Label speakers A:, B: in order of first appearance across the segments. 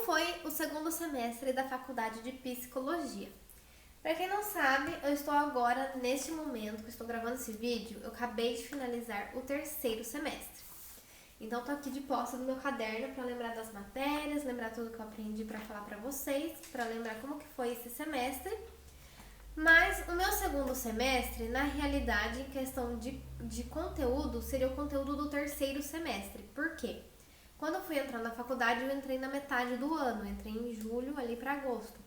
A: foi o segundo semestre da faculdade de psicologia? Para quem não sabe, eu estou agora, neste momento que estou gravando esse vídeo, eu acabei de finalizar o terceiro semestre. Então, estou aqui de posse do meu caderno para lembrar das matérias, lembrar tudo que eu aprendi para falar para vocês, para lembrar como que foi esse semestre. Mas o meu segundo semestre, na realidade, em questão de conteúdo, seria o conteúdo do terceiro semestre. Por quê? Quando eu fui entrar na faculdade, eu entrei na metade do ano, entrei em julho ali para agosto.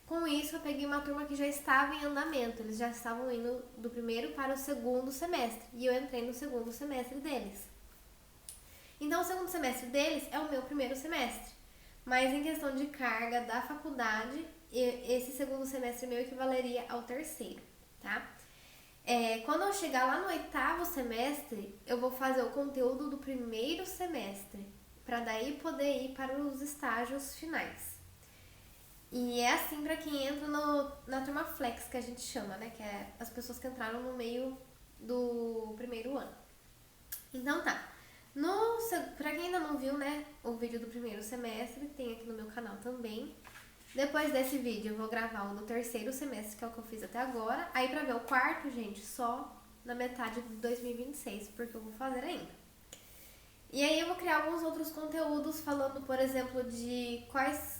A: Com isso, eu peguei uma turma que já estava em andamento, eles já estavam indo do primeiro para o segundo semestre, e eu entrei no segundo semestre deles. Então, o segundo semestre deles é o meu primeiro semestre, mas em questão de carga da faculdade, esse segundo semestre meu equivaleria ao terceiro, tá? Quando eu chegar lá no oitavo semestre, eu vou fazer o conteúdo do primeiro semestre, para daí poder ir para os estágios finais. E é assim para quem entra na turma flex, que a gente chama, né? Que é as pessoas que entraram no meio do primeiro ano. Então tá. Pra quem ainda não viu, né, o vídeo do primeiro semestre, tem aqui no meu canal também. Depois desse vídeo eu vou gravar o do terceiro semestre, que é o que eu fiz até agora. Aí pra ver o quarto, gente, só na metade de 2026, porque eu vou fazer ainda. E aí eu vou criar alguns outros conteúdos falando, por exemplo, de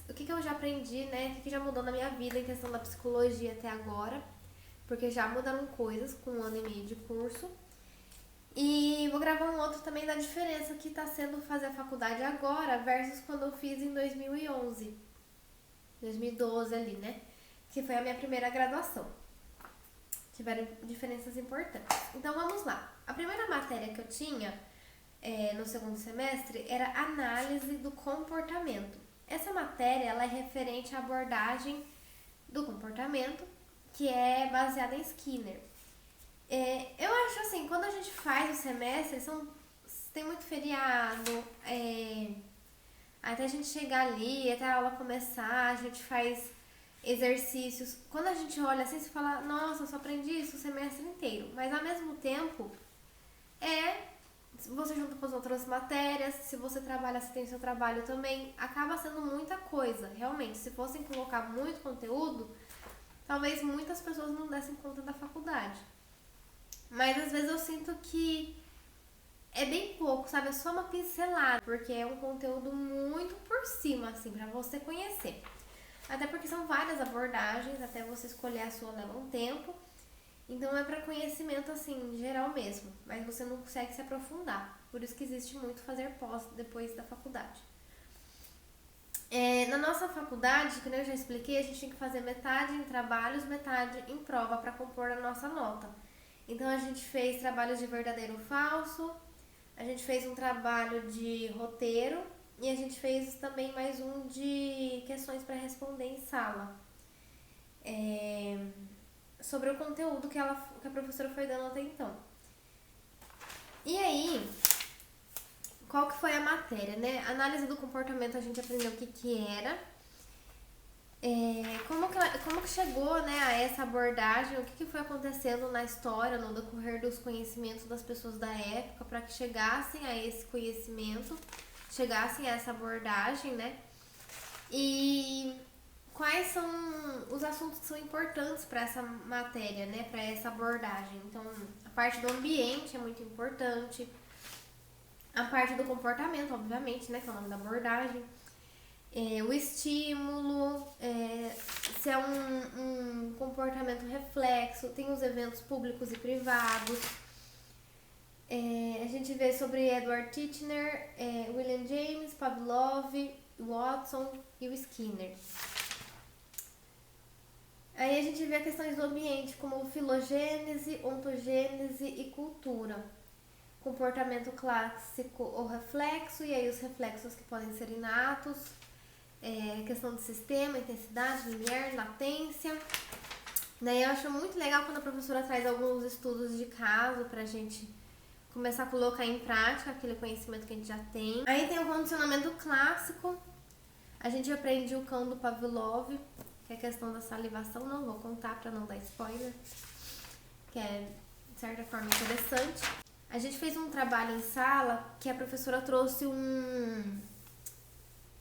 A: o que eu já aprendi, né? O que já mudou na minha vida em questão da psicologia até agora. Porque já mudaram coisas com 1 ano e meio de curso. E vou gravar um outro também da diferença que tá sendo fazer a faculdade agora versus quando eu fiz em 2011. 2012 ali, né? Que foi a minha primeira graduação. Tiveram diferenças importantes. Então vamos lá. A primeira matéria que eu tinha no segundo semestre era análise do comportamento. Essa matéria ela é referente à abordagem do comportamento, que é baseada em Skinner. Eu acho assim, quando a gente faz o semestre, tem muito feriado, até a gente chegar ali, até a aula começar, a gente faz exercícios. Quando a gente olha assim, você fala, nossa, eu só aprendi isso o semestre inteiro. Mas ao mesmo tempo, você junta com as outras matérias, se você trabalha, se tem seu trabalho também, acaba sendo muita coisa. Realmente, se fossem colocar muito conteúdo, talvez muitas pessoas não dessem conta da faculdade. Mas às vezes eu sinto que é bem pouco, sabe? É só uma pincelada, porque é um conteúdo muito por cima, assim, pra você conhecer. Até porque são várias abordagens, até você escolher a sua leva um tempo. Então é para conhecimento assim, geral mesmo, mas você não consegue se aprofundar. Por isso que existe muito fazer pós depois da faculdade. Na nossa faculdade, como eu já expliquei, a gente tem que fazer metade em trabalhos, metade em prova para compor a nossa nota. Então a gente fez trabalhos de verdadeiro ou falso, a gente fez um trabalho de roteiro e a gente fez também mais um de questões para responder em sala. Sobre o conteúdo que a professora foi dando até então. E aí, qual que foi a matéria, né? Análise do comportamento, a gente aprendeu o que era. Como que chegou, né, a essa abordagem, o que foi acontecendo na história, no decorrer dos conhecimentos das pessoas da época, para que chegassem a esse conhecimento, chegassem a essa abordagem, né? E quais são os assuntos que são importantes para essa matéria, né, para essa abordagem. Então, a parte do ambiente é muito importante, a parte do comportamento, obviamente, né, que é o nome da abordagem, o estímulo, se é um comportamento reflexo, tem os eventos públicos e privados. A gente vê sobre Edward Titchener, William James, Pavlov, Watson e o Skinner. Aí a gente vê as questões do ambiente, como filogênese, ontogênese e cultura. Comportamento clássico ou reflexo, e aí os reflexos que podem ser inatos. Questão de sistema, intensidade, limiar, latência. Daí eu acho muito legal quando a professora traz alguns estudos de caso pra gente começar a colocar em prática aquele conhecimento que a gente já tem. Aí tem o condicionamento clássico. A gente aprende o cão do Pavlov, que é a questão da salivação, não vou contar para não dar spoiler, que é de certa forma interessante. A gente fez um trabalho em sala que a professora trouxe um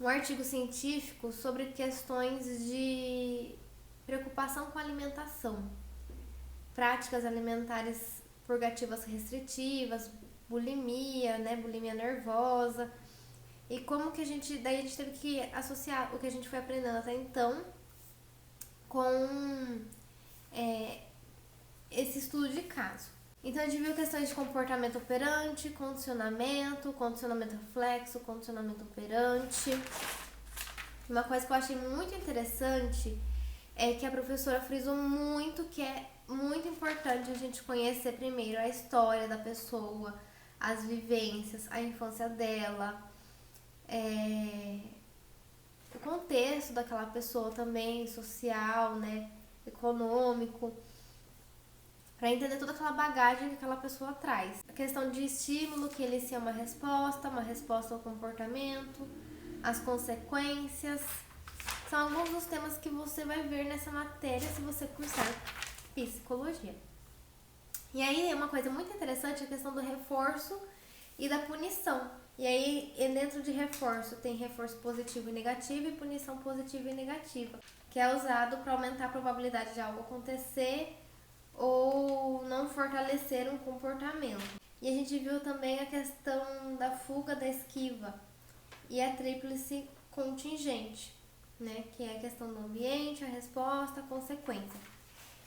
A: artigo científico sobre questões de preocupação com a alimentação, práticas alimentares purgativas restritivas, bulimia, né, bulimia nervosa, e como que daí a gente teve que associar o que a gente foi aprendendo até então com esse estudo de caso. Então a gente viu questões de comportamento operante, condicionamento reflexo, condicionamento operante. Uma coisa que eu achei muito interessante é que a professora frisou muito que é muito importante a gente conhecer primeiro a história da pessoa, as vivências, a infância dela, o contexto daquela pessoa também, social, né, econômico, para entender toda aquela bagagem que aquela pessoa traz. A questão de estímulo, que ele seja uma resposta ao comportamento, as consequências. São alguns dos temas que você vai ver nessa matéria se você cursar psicologia. E aí, uma coisa muito interessante é a questão do reforço e da punição. E aí, dentro de reforço, tem reforço positivo e negativo e punição positiva e negativa, que é usado para aumentar a probabilidade de algo acontecer ou não fortalecer um comportamento. E a gente viu também a questão da fuga, da esquiva e a tríplice contingente, né? Que é a questão do ambiente, a resposta, a consequência.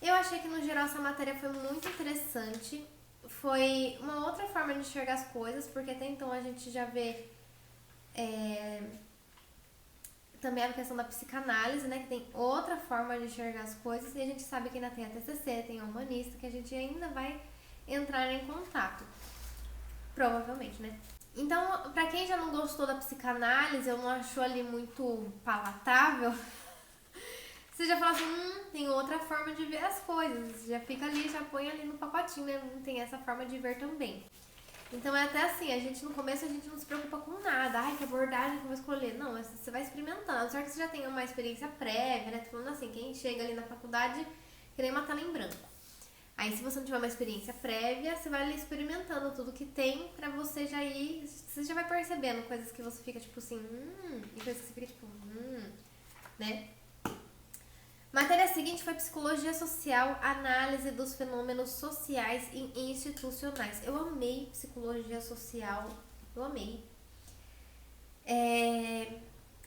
A: Eu achei que no geral essa matéria foi muito interessante. Foi uma outra forma de enxergar as coisas, porque até então a gente já vê também a questão da psicanálise, né, que tem outra forma de enxergar as coisas, e a gente sabe que ainda tem a TCC, tem a humanista, que a gente ainda vai entrar em contato, provavelmente, né. Então, pra quem já não gostou da psicanálise, eu não achou ali muito palatável, você já fala assim, tem outra forma de ver as coisas, já fica ali, já põe ali no pacotinho, né, não tem essa forma de ver também. Então é até assim, no começo a gente não se preocupa com nada, que abordagem que eu vou escolher. Não, você vai experimentando, só que você já tem uma experiência prévia, né? Tô falando assim, quem chega ali na faculdade, que nem uma tela em branco. Aí se você não tiver uma experiência prévia, você vai ali experimentando tudo que tem pra você já ir, você já vai percebendo coisas que você fica tipo assim, e coisas que você fica tipo, né? Matéria seguinte foi Psicologia Social, Análise dos Fenômenos Sociais e Institucionais. Eu amei Psicologia Social, eu amei.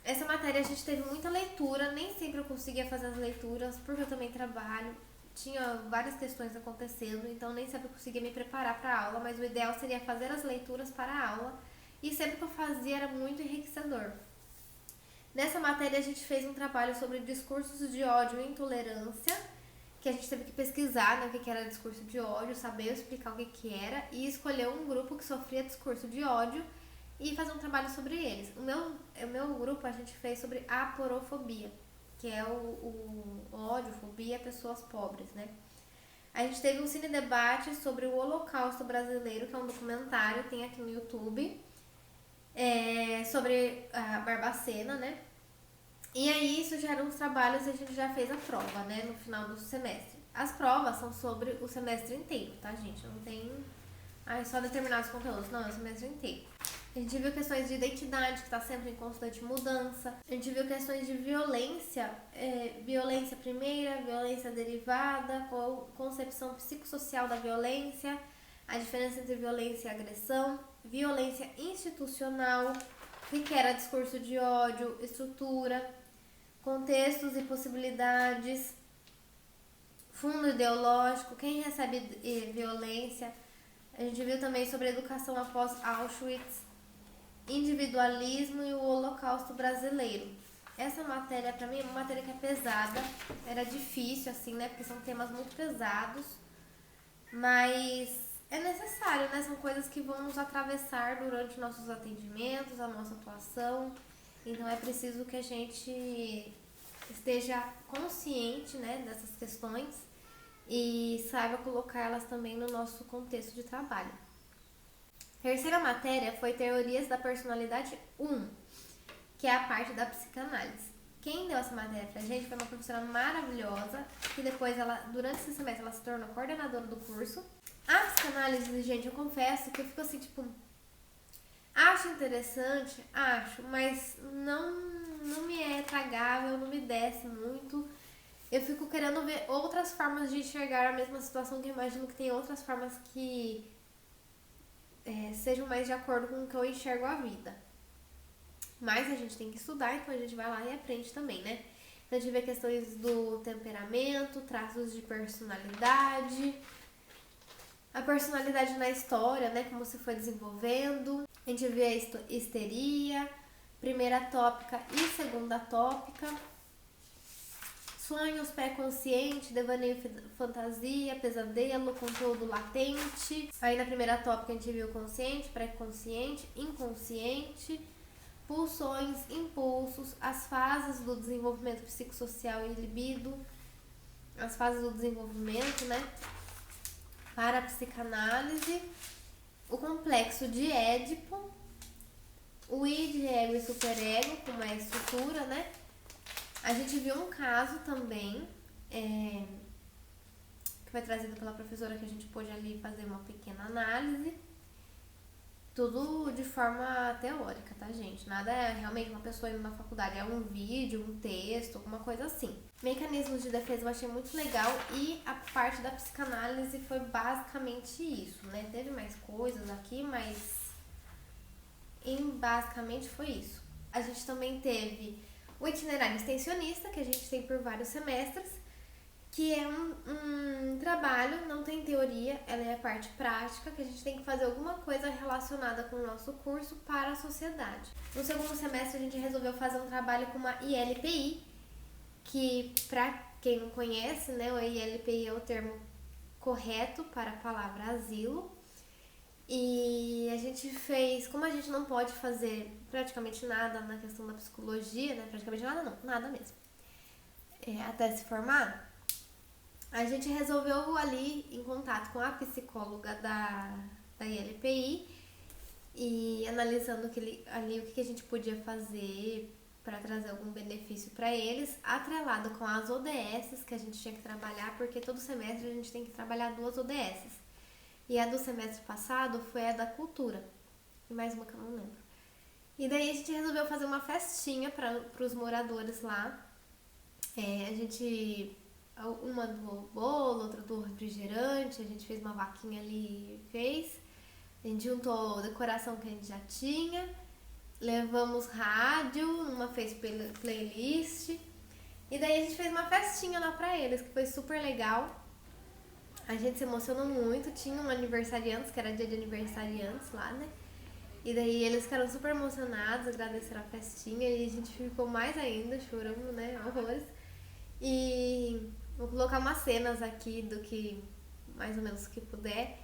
A: Essa matéria a gente teve muita leitura, nem sempre eu conseguia fazer as leituras, porque eu também trabalho, tinha várias questões acontecendo, então nem sempre eu conseguia me preparar para a aula, mas o ideal seria fazer as leituras para a aula, e sempre que eu fazia era muito enriquecedor. Nessa matéria a gente fez um trabalho sobre discursos de ódio e intolerância, que a gente teve que pesquisar, né, o que era discurso de ódio, saber explicar o que era e escolher um grupo que sofria discurso de ódio e fazer um trabalho sobre eles. O meu grupo a gente fez sobre aporofobia, que é o ódio, fobia a pessoas pobres, né? A gente teve um cine debate sobre o Holocausto Brasileiro, que é um documentário, tem aqui no YouTube, sobre a Barbacena, né? E aí isso já eram os trabalhos e a gente já fez a prova, né, no final do semestre. As provas são sobre o semestre inteiro, tá, gente? Não tem só determinados conteúdos, não, é o semestre inteiro. A gente viu questões de identidade, que está sempre em constante mudança. A gente viu questões de violência, violência primeira, violência derivada, concepção psicossocial da violência, a diferença entre violência e agressão, violência institucional, o que era discurso de ódio, estrutura, contextos e possibilidades, fundo ideológico, quem recebe violência. A gente viu também sobre educação após Auschwitz, individualismo e o Holocausto brasileiro. Essa matéria, pra mim, é uma matéria que é pesada, era difícil, assim, né, porque são temas muito pesados, mas é necessário, né, são coisas que vão nos atravessar durante nossos atendimentos, a nossa atuação, então é preciso que a gente esteja consciente, né, dessas questões e saiba colocá-las também no nosso contexto de trabalho. Terceira matéria foi Teorias da Personalidade 1, que é a parte da psicanálise. Quem deu essa matéria pra gente foi uma professora maravilhosa, que depois, durante esse semestre, ela se tornou coordenadora do curso. A psicanálise, gente, eu confesso que eu fico assim, tipo, acho interessante, acho, mas não intragável, não me desce muito. Eu fico querendo ver outras formas de enxergar a mesma situação, que eu imagino que tem outras formas que sejam mais de acordo com o que eu enxergo a vida. Mas a gente tem que estudar, então a gente vai lá e aprende também, né? Então a gente vê questões do temperamento, traços de personalidade, a personalidade na história, né? Como se foi desenvolvendo. A gente vê a histeria, primeira tópica e segunda tópica. Sonhos pré-consciente, devaneio, fantasia, pesadelo, conteúdo latente. Aí na primeira tópica a gente viu consciente, pré-consciente, inconsciente, pulsões, impulsos, as fases do desenvolvimento psicossocial e libido, as fases do desenvolvimento, né? Para a psicanálise, o complexo de Édipo, o id, ego e superego, como é a estrutura, né? A gente viu um caso também, que foi trazido pela professora, que a gente pôde ali fazer uma pequena análise. Tudo de forma teórica, tá, gente? Nada é realmente uma pessoa indo na faculdade, é um vídeo, um texto, alguma coisa assim. Mecanismos de defesa eu achei muito legal e a parte da psicanálise foi basicamente isso, né? Teve mais coisas aqui, mas basicamente foi isso. A gente também teve o itinerário extensionista, que a gente tem por vários semestres, que é um trabalho, não tem teoria, ela é a parte prática, que a gente tem que fazer alguma coisa relacionada com o nosso curso para a sociedade. No segundo semestre a gente resolveu fazer um trabalho com uma ILPI, que para quem não conhece, né, o ILPI é o termo correto para a palavra asilo. E a gente fez, como a gente não pode fazer praticamente nada na questão da psicologia, né, praticamente nada não, nada mesmo, até se formar, a gente resolveu ali, em contato com a psicóloga da ILPI e analisando ali o que a gente podia fazer para trazer algum benefício para eles, atrelado com as ODSs que a gente tinha que trabalhar, porque todo semestre a gente tem que trabalhar 2 ODSs. E a do semestre passado foi a da cultura, e mais uma que eu não lembro. E daí a gente resolveu fazer uma festinha para os moradores lá. Uma do bolo, outra do refrigerante, a gente fez uma vaquinha ali e fez. A gente juntou decoração que a gente já tinha, levamos rádio, uma fez playlist. E daí a gente fez uma festinha lá pra eles, que foi super legal. A gente se emocionou muito, tinha um aniversariantes, que era dia de aniversariantes lá, né? E daí eles ficaram super emocionados, agradeceram a festinha e a gente ficou mais ainda, chorando, né? Horrores. E vou colocar umas cenas aqui do que, mais ou menos, que puder.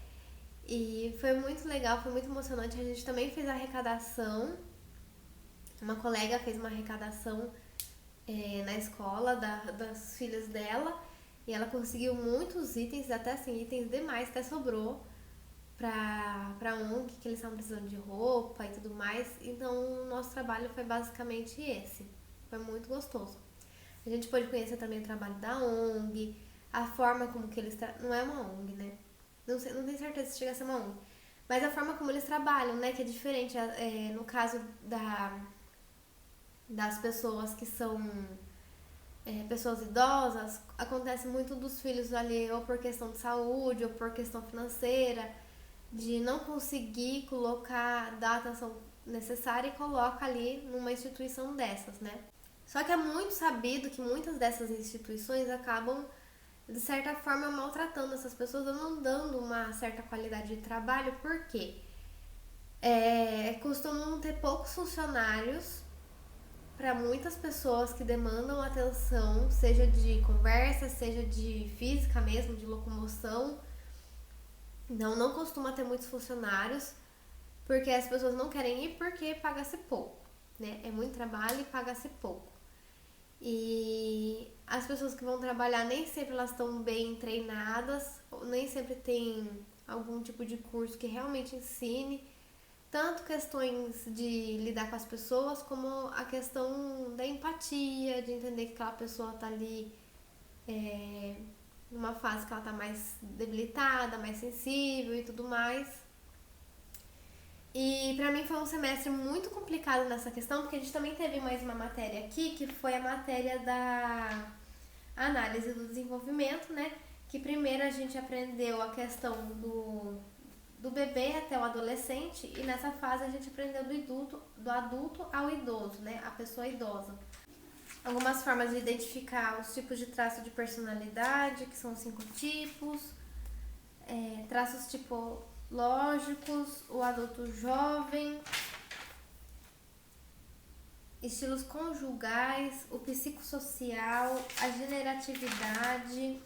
A: E foi muito legal, foi muito emocionante. A gente também fez a arrecadação. Uma colega fez uma arrecadação na escola das filhas dela. E ela conseguiu muitos itens, até assim, itens demais, até sobrou pra ONG, que eles estavam precisando de roupa e tudo mais. Então, o nosso trabalho foi basicamente esse. Foi muito gostoso. A gente pôde conhecer também o trabalho da ONG, a forma como que eles... Não é uma ONG, né? Não tenho certeza se chega a ser uma ONG. Mas a forma como eles trabalham, né? Que é diferente. No caso das pessoas que são pessoas idosas, acontece muito dos filhos ali, ou por questão de saúde, ou por questão financeira, de não conseguir dar a atenção necessária e coloca ali numa instituição dessas, né? Só que é muito sabido que muitas dessas instituições acabam, de certa forma, maltratando essas pessoas, ou não dando uma certa qualidade de trabalho, porque costumam ter poucos funcionários para muitas pessoas que demandam atenção, seja de conversa, seja de física mesmo, de locomoção. Não costuma ter muitos funcionários, porque as pessoas não querem ir porque paga-se pouco, né? É muito trabalho e paga-se pouco. E as pessoas que vão trabalhar nem sempre elas estão bem treinadas, nem sempre tem algum tipo de curso que realmente ensine tanto questões de lidar com as pessoas, como a questão da empatia, de entender que aquela pessoa tá ali numa fase que ela tá mais debilitada, mais sensível e tudo mais. E pra mim foi um semestre muito complicado nessa questão, porque a gente também teve mais uma matéria aqui, que foi a matéria da análise do desenvolvimento, né? Que primeiro a gente aprendeu a questão do bebê até o adolescente, e nessa fase a gente aprendeu do adulto ao idoso, né? A pessoa idosa. Algumas formas de identificar os tipos de traço de personalidade, que são 5 tipos, traços tipológicos, o adulto jovem, estilos conjugais, o psicossocial, a generatividade,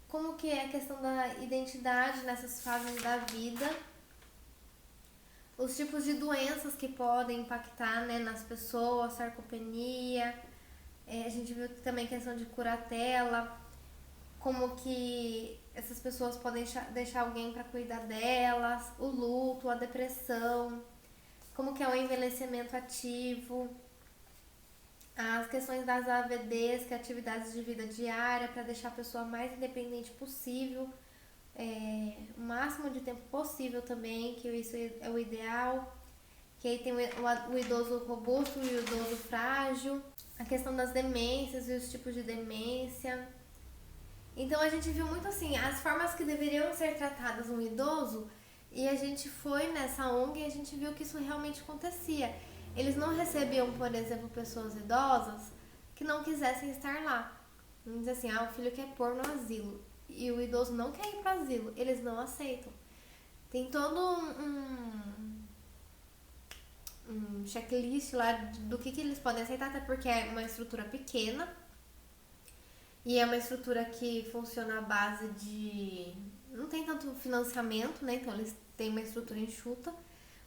A: como que é a questão da identidade nessas fases da vida, os tipos de doenças que podem impactar, né, nas pessoas, sarcopenia, a gente viu também questão de curatela, como que essas pessoas podem deixar alguém para cuidar delas, o luto, a depressão, como que é o envelhecimento ativo, as questões das AVDs, que é atividades de vida diária, para deixar a pessoa mais independente possível, o máximo de tempo possível também, que isso é o ideal. Que aí tem o idoso robusto e o idoso frágil, a questão das demências e os tipos de demência. Então a gente viu muito assim, as formas que deveriam ser tratadas um idoso, e a gente foi nessa ONG e a gente viu que isso realmente acontecia. Eles não recebiam, por exemplo, pessoas idosas que não quisessem estar lá. Vamos dizer assim, o filho quer pôr no asilo e o idoso não quer ir para o asilo, eles não aceitam. Tem todo um checklist lá do que eles podem aceitar, até porque é uma estrutura pequena e é uma estrutura que funciona à base de... não tem tanto financiamento, né? Então eles têm uma estrutura enxuta,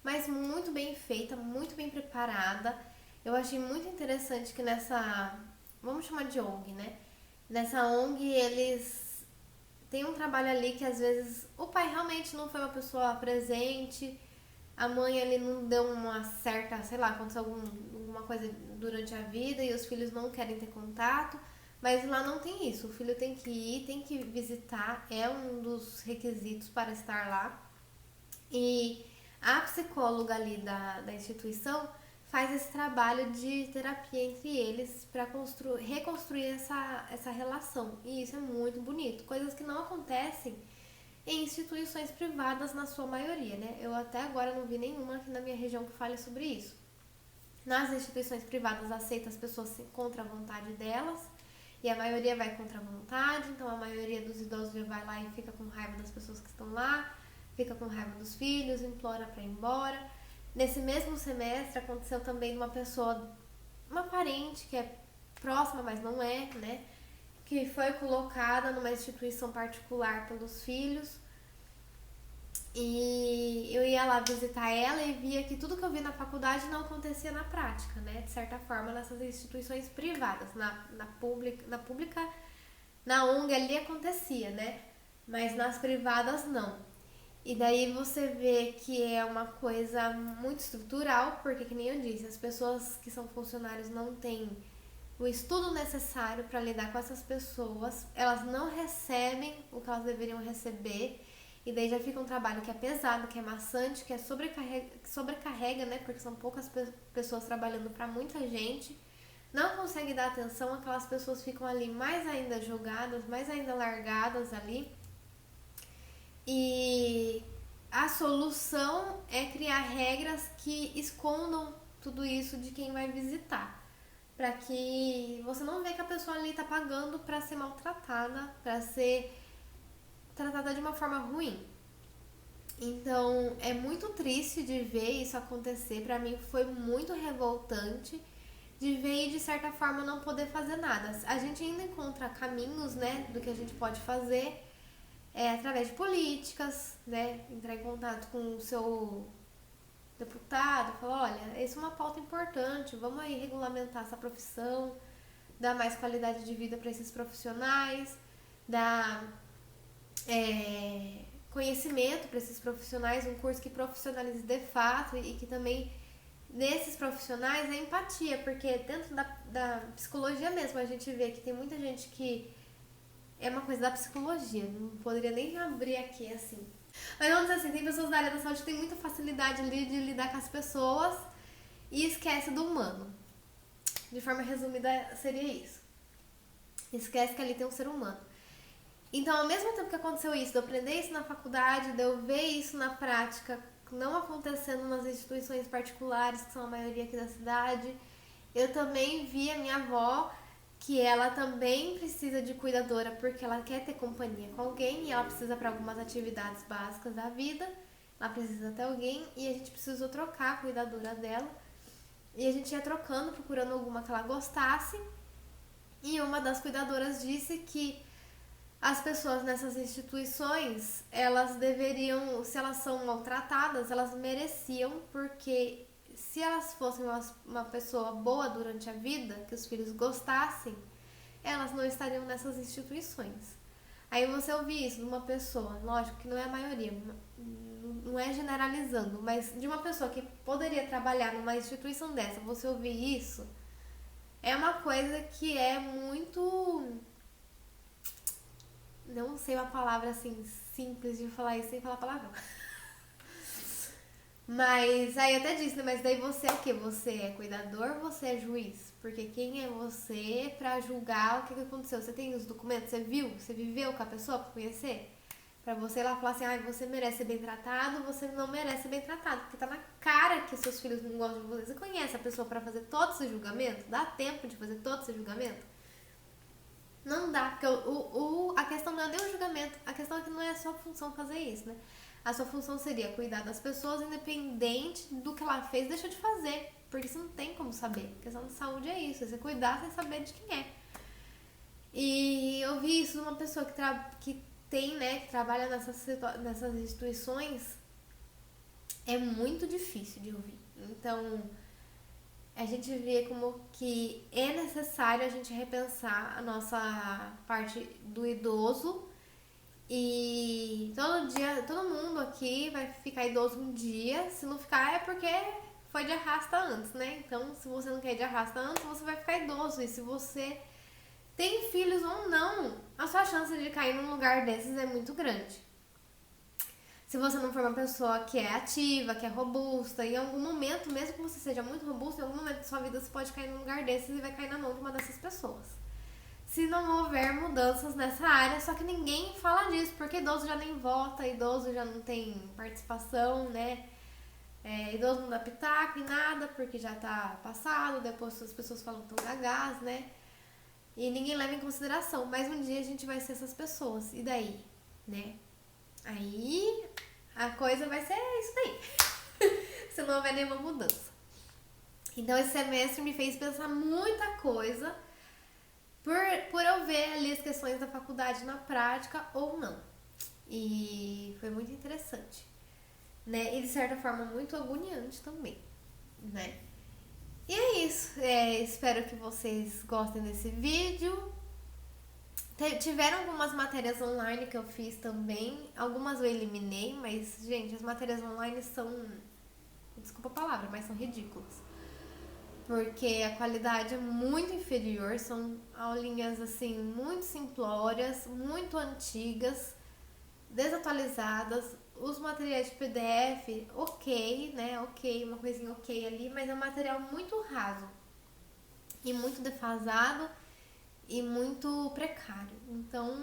A: mas muito bem feita, muito bem preparada. Eu achei muito interessante que nessa... vamos chamar de ONG, né? Nessa ONG eles têm um trabalho ali que às vezes o pai realmente não foi uma pessoa presente, a mãe ali não deu uma certa, sei lá, aconteceu alguma coisa durante a vida e os filhos não querem ter contato, mas lá não tem isso. O filho tem que ir, tem que visitar, é um dos requisitos para estar lá. E a psicóloga ali da instituição faz esse trabalho de terapia entre eles para reconstruir essa relação. E isso é muito bonito. Coisas que não acontecem em instituições privadas na sua maioria, né? Eu até agora não vi nenhuma aqui na minha região que fale sobre isso. Nas instituições privadas aceitam as pessoas contra a vontade delas, e a maioria vai contra a vontade, então a maioria dos idosos já vai lá e fica com raiva das pessoas que estão lá, fica com raiva dos filhos, implora para ir embora. Nesse mesmo semestre aconteceu também uma pessoa, uma parente que é próxima, mas não é, né? Que foi colocada numa instituição particular pelos filhos. E eu ia lá visitar ela e via que tudo que eu vi na faculdade não acontecia na prática, né? De certa forma, nessas instituições privadas. Na pública, na ONG ali acontecia, né? Mas nas privadas não. E daí você vê que é uma coisa muito estrutural, porque, que nem eu disse, as pessoas que são funcionários não têm o estudo necessário para lidar com essas pessoas, elas não recebem o que elas deveriam receber, e daí já fica um trabalho que é pesado, que é maçante, que é sobrecarrega, né? Porque são poucas pessoas trabalhando para muita gente, não consegue dar atenção, aquelas pessoas ficam ali mais ainda jogadas, mais ainda largadas ali. E a solução é criar regras que escondam tudo isso de quem vai visitar, para que você não vê que a pessoa ali tá pagando para ser maltratada, para ser tratada de uma forma ruim. Então é muito triste de ver isso acontecer. Para mim foi muito revoltante de ver e de certa forma não poder fazer nada. A gente ainda encontra caminhos, né, do que a gente pode fazer, através de políticas, né, entrar em contato com o seu deputado, falar, olha, essa é uma pauta importante, vamos aí regulamentar essa profissão, dar mais qualidade de vida para esses profissionais, dar conhecimento para esses profissionais, um curso que profissionalize de fato e que também nesses profissionais é empatia, porque dentro da psicologia mesmo a gente vê que tem muita gente que é uma coisa da psicologia, não poderia nem abrir aqui assim, Mas vamos dizer assim, tem pessoas da área da saúde que têm muita facilidade ali de lidar com as pessoas e esquece do humano. De forma resumida, seria isso. Esquece que ali tem um ser humano. Então, ao mesmo tempo que aconteceu isso, de eu aprender isso na faculdade, de eu ver isso na prática, não acontecendo nas instituições particulares, que são a maioria aqui da cidade, eu também vi a minha avó, que ela também precisa de cuidadora, porque ela quer ter companhia com alguém, e ela precisa para algumas atividades básicas da vida, ela precisa ter alguém, e a gente precisou trocar a cuidadora dela, e a gente ia trocando, procurando alguma que ela gostasse, e uma das cuidadoras disse que as pessoas nessas instituições, elas deveriam, se elas são maltratadas, elas mereciam, porque se elas fossem uma pessoa boa durante a vida, que os filhos gostassem, elas não estariam nessas instituições. Aí você ouvir isso de uma pessoa, lógico que não é a maioria, não é generalizando, mas de uma pessoa que poderia trabalhar numa instituição dessa, você ouvir isso, é uma coisa que é muito, não sei uma palavra assim simples de falar isso sem falar palavrão. Mas aí eu até disse, né? Mas daí você é o quê? Você é cuidador ou você é juiz? Porque quem é você pra julgar o que aconteceu? Você tem os documentos? Você viu? Você viveu com a pessoa pra conhecer? Pra você ir lá falar assim, ah, você merece ser bem tratado, você não merece ser bem tratado. Porque tá na cara que seus filhos não gostam de você. Você conhece a pessoa pra fazer todo esse julgamento? Dá tempo de fazer todo esse julgamento? Não dá, porque a questão não é nem o julgamento, a questão é que não é a sua função fazer isso, né? A sua função seria cuidar das pessoas, independente do que ela fez, deixa de fazer, porque você não tem como saber. A questão de saúde é isso, é você cuidar sem saber de quem é. E eu vi isso de uma pessoa que tem, né, que trabalha nessas instituições, é muito difícil de ouvir. Então, a gente vê como que é necessário a gente repensar a nossa parte do idoso e todo dia, todo mundo aqui vai ficar idoso um dia, se não ficar é porque foi de arrasta antes, né? Então, se você não quer ir de arrasta antes, você vai ficar idoso, e se você tem filhos ou não, a sua chance de cair num lugar desses é muito grande. Se você não for uma pessoa que é ativa, que é robusta, em algum momento, mesmo que você seja muito robusto, em algum momento da sua vida você pode cair num lugar desses e vai cair na mão de uma dessas pessoas. Se não houver mudanças nessa área, só que ninguém fala disso, porque idoso já nem vota, idoso já não tem participação, né? Idoso não dá pitaco em nada, porque já tá passado, depois as pessoas falam que estão gagás, né? E ninguém leva em consideração, mas um dia a gente vai ser essas pessoas, e daí, né? Aí a coisa vai ser isso daí, se não houver nenhuma mudança. Então esse semestre me fez pensar muita coisa por eu ver ali as questões da faculdade na prática ou não. E foi muito interessante, né? E de certa forma muito agoniante também, né? E é isso. Espero que vocês gostem desse vídeo. Tiveram algumas matérias online que eu fiz também. Algumas eu eliminei, mas, gente, as matérias online são. Desculpa a palavra, mas são ridículas. Porque a qualidade é muito inferior, são aulinhas assim, muito simplórias, muito antigas, desatualizadas. Os materiais de PDF, ok, né? Ok, uma coisinha ok ali, mas é um material muito raso e muito defasado e muito precário. Então,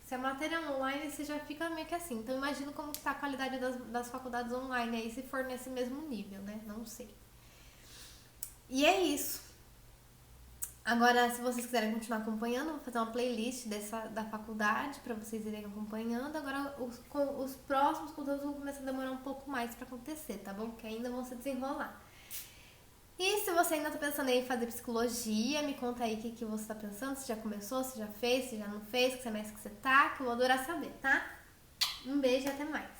A: se a matéria é online, você já fica meio que assim. Então, imagino como que tá a qualidade das faculdades online aí, se for nesse mesmo nível, né? Não sei. E é isso. Agora, se vocês quiserem continuar acompanhando, eu vou fazer uma playlist da faculdade para vocês irem acompanhando. Agora, os próximos conteúdos vão começar a demorar um pouco mais para acontecer, tá bom? Porque ainda vão se desenrolar. E se você ainda tá pensando em fazer psicologia, me conta aí o que você tá pensando, se já começou, se já fez, se já não fez, que semestre que você tá, que eu vou adorar saber, tá? Um beijo e até mais.